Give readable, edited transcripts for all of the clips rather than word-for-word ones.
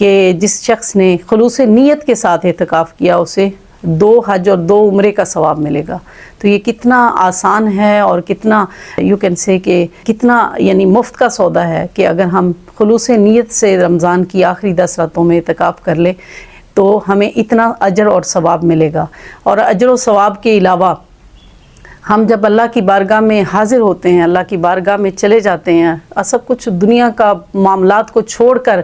کہ جس شخص نے خلوص نیت کے ساتھ اعتکاف کیا اسے 2 حج اور 2 عمرے کا ثواب ملے گا۔ تو یہ کتنا آسان ہے اور کتنا یو کین سے کہ کتنا یعنی مفت کا سودا ہے کہ اگر ہم خلوص نیت سے رمضان کی آخری 10 راتوں میں اعتکاف کر لیں تو ہمیں اتنا اجر اور ثواب ملے گا۔ اور اجر و ثواب کے علاوہ ہم جب اللہ کی بارگاہ میں حاضر ہوتے ہیں، اللہ کی بارگاہ میں چلے جاتے ہیں، سب کچھ دنیا کا معاملات کو چھوڑ کر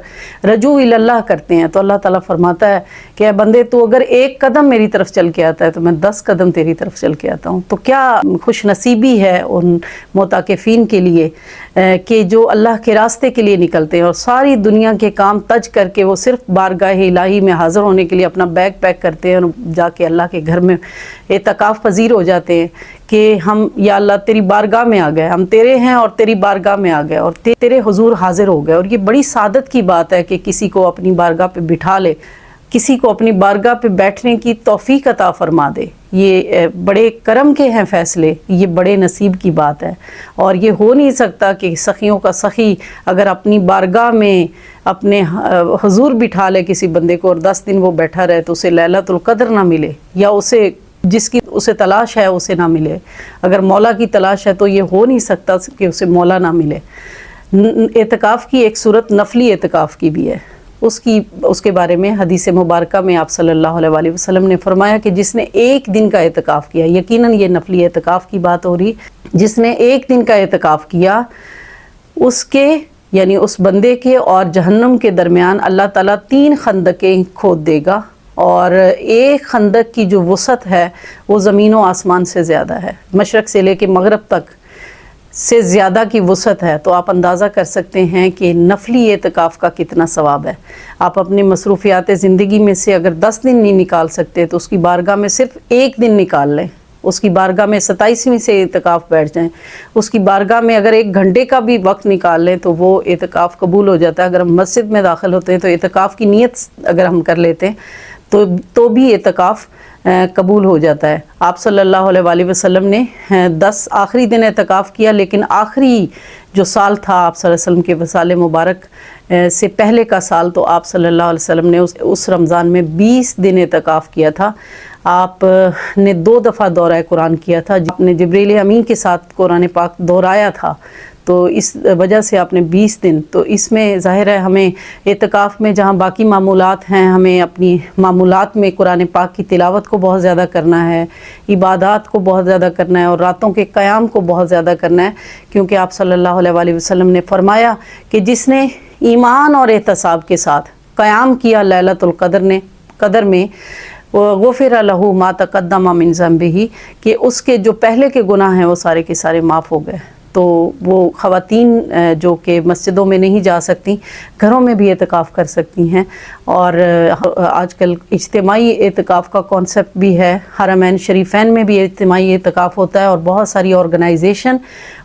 رجوع اللہ کرتے ہیں، تو اللہ تعالیٰ فرماتا ہے کہ اے بندے تو اگر 1 قدم میری طرف چل کے آتا ہے تو میں 10 قدم تیری طرف چل کے آتا ہوں۔ تو کیا خوش نصیبی ہے ان معتکفین کے لیے کہ جو اللہ کے راستے کے لیے نکلتے ہیں اور ساری دنیا کے کام تج کر کے وہ صرف بارگاہ الہی میں حاضر ہونے کے لیے اپنا بیگ پیک کرتے ہیں اور جا کے اللہ کے گھر میں اعتکاف پذیر ہو جاتے ہیں کہ ہم یا اللہ تیری بارگاہ میں آ گئے، ہم تیرے ہیں اور تیری بارگاہ میں آ گئے اور تیرے حضور حاضر ہو گئے۔ اور یہ بڑی سعادت کی بات ہے کہ کسی کو اپنی بارگاہ پہ بٹھا لے، کسی کو اپنی بارگاہ پہ بیٹھنے کی توفیق عطا فرما دے۔ یہ بڑے کرم کے ہیں فیصلے، یہ بڑے نصیب کی بات ہے، اور یہ ہو نہیں سکتا کہ سخیوں کا سخی اگر اپنی بارگاہ میں اپنے حضور بٹھا لے کسی بندے کو اور 10 دن وہ بیٹھا رہے تو اسے لیلۃ القدر نہ ملے، یا اسے جس کی اسے تلاش ہے اسے نہ ملے۔ اگر مولا کی تلاش ہے تو یہ ہو نہیں سکتا کہ اسے مولا نہ ملے۔ اعتکاف کی ایک صورت نفلی اعتکاف کی بھی ہے، اس کے بارے میں حدیث مبارکہ میں آپ صلی اللہ علیہ وآلہ وسلم نے فرمایا کہ جس نے 1 دن کا اعتکاف کیا، یقیناً یہ نفلی اعتکاف کی بات ہو رہی، جس نے 1 دن کا اعتکاف کیا اس کے یعنی اس بندے کے اور جہنم کے درمیان اللہ تعالیٰ 3 خندقیں کھود دے گا، اور 1 خندق کی جو وسعت ہے وہ زمین و آسمان سے زیادہ ہے، مشرق سے لے کے مغرب تک سے زیادہ کی وسعت ہے۔ تو آپ اندازہ کر سکتے ہیں کہ نفلی اعتکاف کا کتنا ثواب ہے۔ آپ اپنے مصروفیات زندگی میں سے اگر 10 دن نہیں نکال سکتے تو اس کی بارگاہ میں صرف 1 دن نکال لیں، اس کی بارگاہ میں 27ویں سے اعتکاف بیٹھ جائیں، اس کی بارگاہ میں اگر 1 گھنٹے کا بھی وقت نکال لیں تو وہ اعتکاف قبول ہو جاتا ہے۔ اگر ہم مسجد میں داخل ہوتے ہیں تو اعتکاف کی نیت اگر ہم کر لیتے ہیں تو بھی اعتکاف قبول ہو جاتا ہے۔ آپ صلی اللہ علیہ وآلہ وسلم نے 10 آخری دن اعتکاف کیا، لیکن آخری جو سال تھا آپ صلی اللہ علیہ وسلم کے وصال مبارک سے پہلے کا سال، تو آپ صلی اللہ علیہ وسلم نے اس رمضان میں 20 دن اعتکاف کیا تھا۔ آپ نے 2 دفعہ دورہ قرآن کیا تھا، آپ نے جبریل امین کے ساتھ قرآن پاک دہرایا تھا، تو اس وجہ سے آپ نے 20 دن، تو اس میں ظاہر ہے ہمیں اعتکاف میں جہاں باقی معمولات ہیں ہمیں اپنی معمولات میں قرآن پاک کی تلاوت کو بہت زیادہ کرنا ہے، عبادات کو بہت زیادہ کرنا ہے، اور راتوں کے قیام کو بہت زیادہ کرنا ہے، کیونکہ آپ صلی اللہ علیہ وآلہ وسلم نے فرمایا کہ جس نے ایمان اور احتساب کے ساتھ قیام کیا لیلۃ القدر میں، غفر لہ ما تقدم من ذنبہ، کہ اس کے جو پہلے کے گناہ ہیں وہ سارے کے سارے معاف ہو گئے۔ تو وہ خواتین جو کہ مسجدوں میں نہیں جا سکتی، گھروں میں بھی اعتکاف کر سکتی ہیں، اور آج کل اجتماعی اعتکاف کا کانسیپٹ بھی ہے، حرمین شریفین میں بھی اجتماعی اعتکاف ہوتا ہے، اور بہت ساری آرگنائزیشن،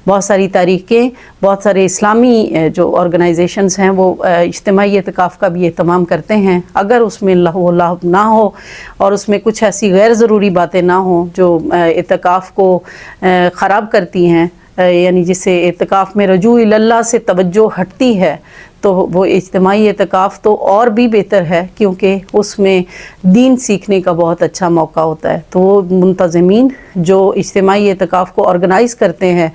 بہت ساری تاریخیں، بہت سارے اسلامی جو آرگنائزیشنز ہیں وہ اجتماعی اعتکاف کا بھی اہتمام کرتے ہیں، اگر اس میں لہو و لعب نہ ہو اور اس میں کچھ ایسی غیر ضروری باتیں نہ ہوں جو اعتکاف کو خراب کرتی ہیں، یعنی جسے اعتکاف میں رجوع اللہ سے توجہ ہٹتی ہے، تو وہ اجتماعی اعتکاف تو اور بھی بہتر ہے، کیونکہ اس میں دین سیکھنے کا بہت اچھا موقع ہوتا ہے۔ تو وہ منتظمین جو اجتماعی اعتکاف کو آرگنائز کرتے ہیں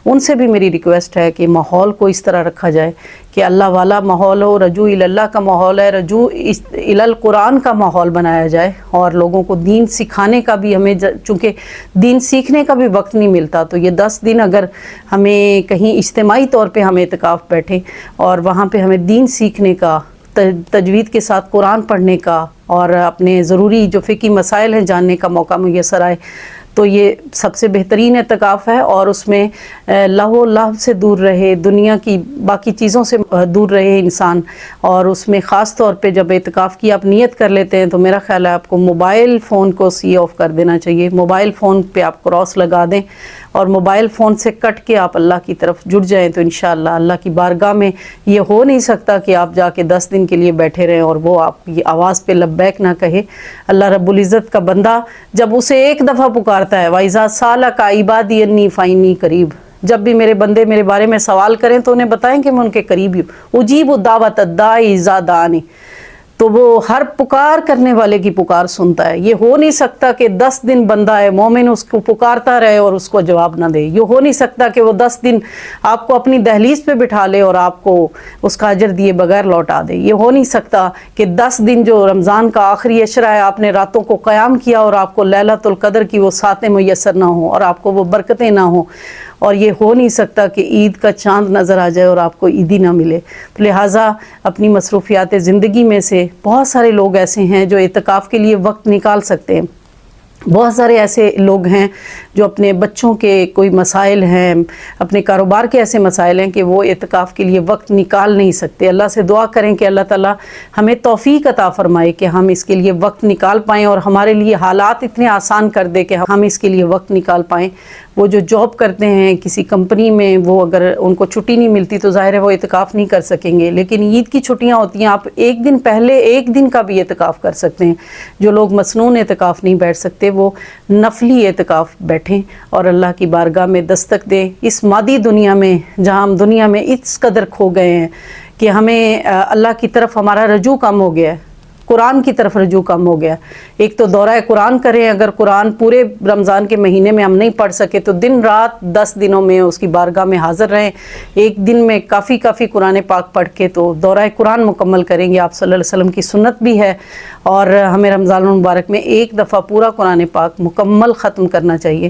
ان سے بھی میری ریکویسٹ ہے کہ ماحول کو اس طرح رکھا جائے کہ اللہ والا ماحول ہو، رجوع اللہ کا ماحول ہے، رجوع القرآن کا ماحول بنایا جائے، اور لوگوں کو دین سکھانے کا بھی ہمیں چونکہ دین سیکھنے کا بھی وقت نہیں ملتا، تو یہ 10 دن اگر ہمیں کہیں اجتماعی طور پہ ہم اعتکاف بیٹھیں اور وہاں پہ ہمیں دین سیکھنے کا، تجوید کے ساتھ قرآن پڑھنے کا اور اپنے ضروری جو فقہی مسائل ہیں جاننے کا موقع میسر آئے، تو یہ سب سے بہترین اعتکاف ہے، اور اس میں لہو و لعب سے دور رہے، دنیا کی باقی چیزوں سے دور رہے انسان، اور اس میں خاص طور پہ جب اعتکاف کی آپ نیت کر لیتے ہیں تو میرا خیال ہے آپ کو موبائل فون کو سی آف کر دینا چاہیے، موبائل فون پہ آپ کراس لگا دیں اور موبائل فون سے کٹ کے آپ اللہ کی طرف جڑ جائیں، تو انشاءاللہ اللہ کی بارگاہ میں یہ ہو نہیں سکتا کہ آپ جا کے 10 دن کے لیے بیٹھے رہیں اور وہ آپ کی آواز پہ لبیک نہ کہے۔ اللہ رب العزت کا بندہ جب اسے ایک دفعہ پکارتا ہے، وَإِذَا سَأَلَكَ عِبَادِي عَنِّي فَإِنِّي قَرِيبٌ، جب بھی میرے بندے میرے بارے میں سوال کریں تو انہیں بتائیں کہ میں ان کے قریب ہوں، اجیب دعوت الداعی اذا دعانی، تو وہ ہر پکار کرنے والے کی پکار سنتا ہے۔ یہ ہو نہیں سکتا کہ 10 دن بندہ ہے مومن اس کو پکارتا رہے اور اس کو جواب نہ دے۔ یہ ہو نہیں سکتا کہ وہ 10 دن آپ کو اپنی دہلیز پہ بٹھا لے اور آپ کو اس کا اجر دیے بغیر لوٹا دے۔ یہ ہو نہیں سکتا کہ 10 دن جو رمضان کا آخری عشرہ ہے آپ نے راتوں کو قیام کیا اور آپ کو لیلۃ القدر کی وہ ساتیں میسر نہ ہوں اور آپ کو وہ برکتیں نہ ہوں، اور یہ ہو نہیں سکتا کہ عید کا چاند نظر آ جائے اور آپ کو عیدی نہ ملے۔ تو لہٰذا اپنی مصروفیات زندگی میں سے بہت سارے لوگ ایسے ہیں جو اعتکاف کے لیے وقت نکال سکتے ہیں۔ بہت سارے ایسے لوگ ہیں جو اپنے بچوں کے کوئی مسائل ہیں، اپنے کاروبار کے ایسے مسائل ہیں کہ وہ اعتکاف کے لیے وقت نکال نہیں سکتے۔ اللہ سے دعا کریں کہ اللہ تعالیٰ ہمیں توفیق عطا فرمائے کہ ہم اس کے لیے وقت نکال پائیں اور ہمارے لیے حالات اتنے آسان کر دے کہ ہم اس کے لیے وقت نکال پائیں۔ وہ جو جاب کرتے ہیں کسی کمپنی میں، وہ اگر ان کو چھٹی نہیں ملتی تو ظاہر ہے وہ اعتکاف نہیں کر سکیں گے، لیکن عید کی چھٹیاں ہوتی ہیں، آپ ایک دن پہلے ایک دن کا بھی اعتکاف کر سکتے ہیں۔ جو لوگ مسنون اعتکاف نہیں بیٹھ سکتے وہ نفلی اعتکاف بیٹھیں اور اللہ کی بارگاہ میں دستک دیں۔ اس مادی دنیا میں جہاں ہم دنیا میں اس قدر کھو گئے ہیں کہ ہمیں اللہ کی طرف ہمارا رجوع کم ہو گیا ہے، قرآن کی طرف رجوع کم ہو گیا۔ ایک تو دورہ قرآن کریں، اگر قرآن پورے رمضان کے مہینے میں ہم نہیں پڑھ سکے تو دن رات 10 دنوں میں اس کی بارگاہ میں حاضر رہیں، ایک دن میں کافی قرآن پاک پڑھ کے تو دورہ قرآن مکمل کریں گے۔ آپ صلی اللہ علیہ وسلم کی سنت بھی ہے اور ہمیں رمضان المبارک میں ایک دفعہ پورا قرآن پاک مکمل ختم کرنا چاہیے۔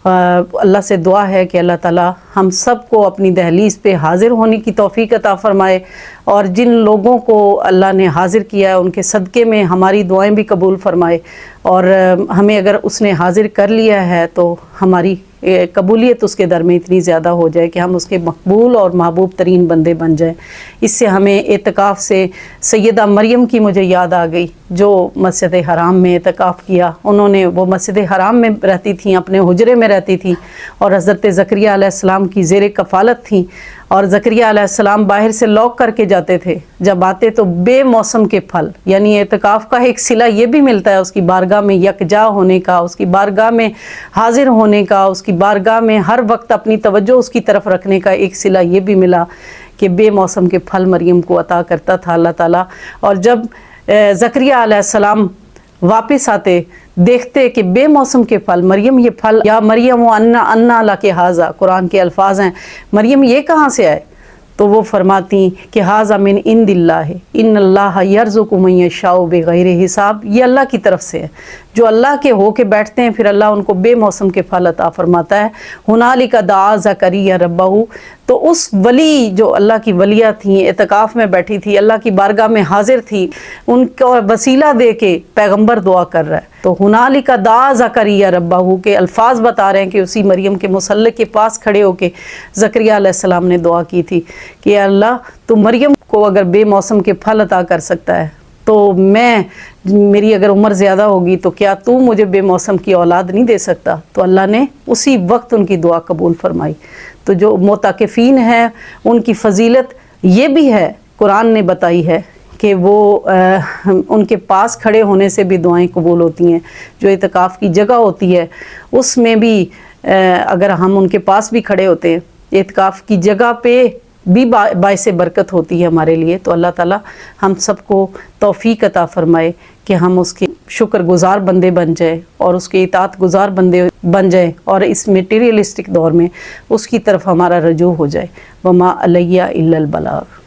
اللہ سے دعا ہے کہ اللہ تعالیٰ ہم سب کو اپنی دہلیز پہ حاضر ہونے کی توفیق عطا فرمائے، اور جن لوگوں کو اللہ نے حاضر کیا ہے ان کے صدقے میں ہماری دعائیں بھی قبول فرمائے، اور ہمیں اگر اس نے حاضر کر لیا ہے تو ہماری قبولیت اس کے در میں اتنی زیادہ ہو جائے کہ ہم اس کے مقبول اور محبوب ترین بندے بن جائیں۔ اس سے ہمیں اعتکاف سے سیدہ مریم کی مجھے یاد آ گئی جو مسجد حرام میں اعتکاف کیا۔ انہوں نے وہ مسجد حرام میں رہتی تھیں، اپنے حجرے میں رہتی تھیں، اور حضرت زکریا علیہ السلام کی زیر کفالت تھیں، اور زکریا علیہ السلام باہر سے لوک کر کے جاتے تھے، جب آتے تو بے موسم کے پھل، یعنی اعتکاف کا ایک صلہ یہ بھی ملتا ہے اس کی بارگاہ میں یکجا ہونے کا، اس کی بارگاہ میں حاضر ہونے کا، اس کی بارگاہ میں ہر وقت اپنی توجہ اس کی طرف رکھنے کا ایک صلہ یہ بھی ملا کہ بے موسم کے پھل مریم کو عطا کرتا تھا اللہ تعالیٰ۔ اور جب زکریا علیہ السلام واپس آتے دیکھتے کہ بے موسم کے پھل، مریم یہ پھل، یا مریم انا لک ھذا، قرآن کے الفاظ ہیں، مریم یہ کہاں سے آئے؟ تو وہ فرماتی کہ ھذا من عند اللہ، ان اللہ یرزق من یشاء بغیر حساب، یہ اللہ کی طرف سے ہے، جو اللہ کے ہو کے بیٹھتے ہیں پھر اللہ ان کو بے موسم کے پھل عطا فرماتا ہے۔ ہنالک دعا زکریا ربہ، تو اس ولی جو اللہ کی ولیہ تھیں، اعتکاف میں بیٹھی تھی، اللہ کی بارگاہ میں حاضر تھی، ان کو وسیلہ دے کے پیغمبر دعا کر رہا ہے۔ تو ہنالک دعا زکریا ربہ کے الفاظ بتا رہے ہیں کہ اسی مریم کے مصلی کے پاس کھڑے ہو کے زکریا علیہ السلام نے دعا کی تھی کہ اے اللہ تو مریم کو اگر بے موسم کے پھل عطا کر سکتا ہے تو میری اگر عمر زیادہ ہوگی تو کیا تو مجھے بے موسم کی اولاد نہیں دے سکتا؟ تو اللہ نے اسی وقت ان کی دعا قبول فرمائی۔ تو جو معتکفین ہیں ان کی فضیلت یہ بھی ہے، قرآن نے بتائی ہے کہ وہ ان کے پاس کھڑے ہونے سے بھی دعائیں قبول ہوتی ہیں۔ جو اعتکاف کی جگہ ہوتی ہے اس میں بھی اگر ہم ان کے پاس بھی کھڑے ہوتے ہیں، اعتکاف کی جگہ پہ بھی باعث برکت ہوتی ہے ہمارے لیے۔ تو اللہ تعالیٰ ہم سب کو توفیق عطا فرمائے کہ ہم اس کے شکر گزار بندے بن جائیں اور اس کے اطاعت گزار بندے بن جائیں، اور اس میٹیریلسٹک دور میں اس کی طرف ہمارا رجوع ہو جائے۔ وما علیہ الا البلاغ۔